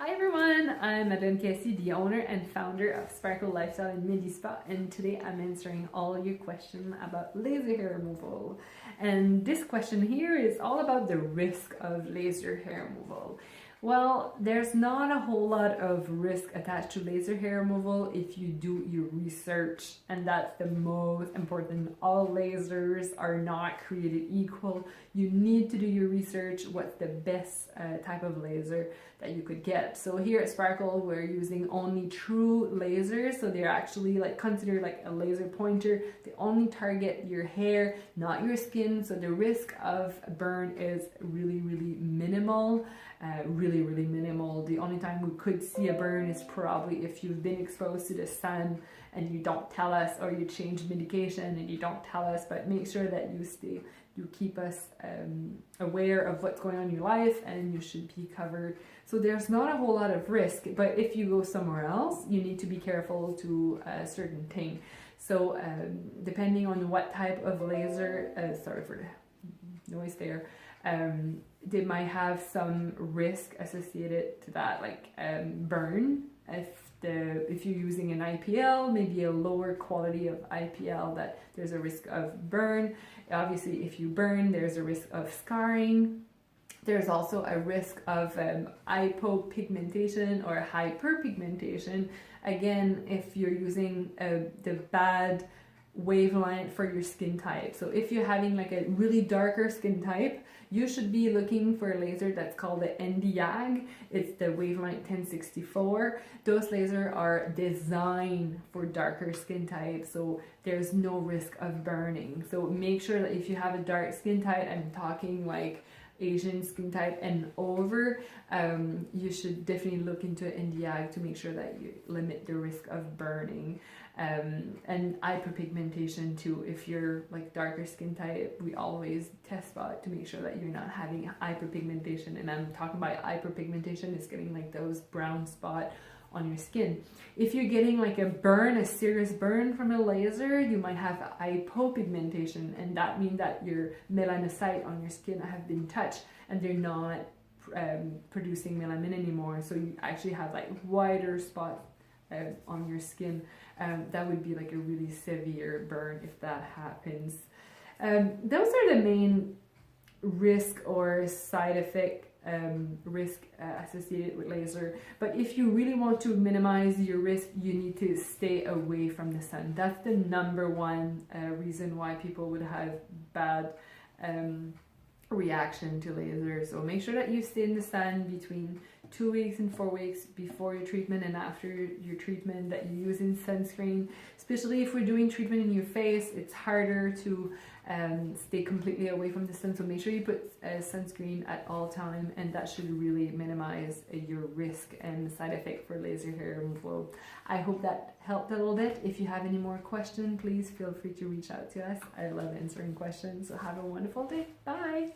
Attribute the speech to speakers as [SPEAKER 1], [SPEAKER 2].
[SPEAKER 1] Hi everyone, I'm Madeleine Cassie, the owner and founder of Sparkle Lifestyle and MediSpa, and today I'm answering all your questions about laser hair removal. And this question here is all about the risk of laser hair removal. Well, there's not a whole lot of risk attached to laser hair removal if you do your research, and that's the most important. All lasers are not created equal. You need to do your research. What's the best type of laser that you could get? So here at Sparkle, we're using only true lasers, so they're actually like considered like a laser pointer. They only target your hair, not your skin, so the risk of burn is really minimal. Really minimal. The only time we could see a burn is probably if you've been exposed to the sun and you don't tell us, or you change medication and you don't tell us. But make sure that you keep us aware of what's going on in your life, and you should be covered. So there's not a whole lot of risk, but if you go somewhere else, you need to be careful to a certain thing. So depending on what type of laser, sorry for the noise there, they might have some risk associated to that, like burn. If you're using an IPL, maybe a lower quality of IPL, that there's a risk of burn. Obviously, if you burn, there's a risk of scarring. There's also a risk of hypopigmentation or hyperpigmentation. Again, if you're using the bad wavelength for your skin type. So if you're having like a really darker skin type, you should be looking for a laser that's called the NB. It's the wavelength 1064. Those lasers are designed for darker skin type, so there's no risk of burning. So make sure that if you have a dark skin type, I'm talking like Asian skin type and over, you should definitely look into NDAG to make sure that you limit the risk of burning. And hyperpigmentation too. If you're like darker skin type, we always test spot to make sure that you're not having hyperpigmentation. And I'm talking about hyperpigmentation, it's getting like those brown spot on your skin. If you're getting like a burn, a serious burn from a laser, you might have hypopigmentation, and that means that your melanocytes on your skin have been touched and they're not producing melanin anymore. So you actually have like wider spots on your skin. That would be like a really severe burn if that happens. Those are the main risk or side effect risk associated with laser. But if you really want to minimize your risk, you need to stay away from the sun. That's the number one reason why people would have bad reaction to laser. So make sure that you stay in the sun between 2 weeks and 4 weeks before your treatment and after your treatment, that you use in sunscreen. Especially if we're doing treatment in your face, it's harder to stay completely away from the sun. So make sure you put sunscreen at all time, and that should really minimize your risk and side effect for laser hair removal. I hope that helped a little bit. If you have any more questions, please feel free to reach out to us. I love answering questions. So have a wonderful day. Bye.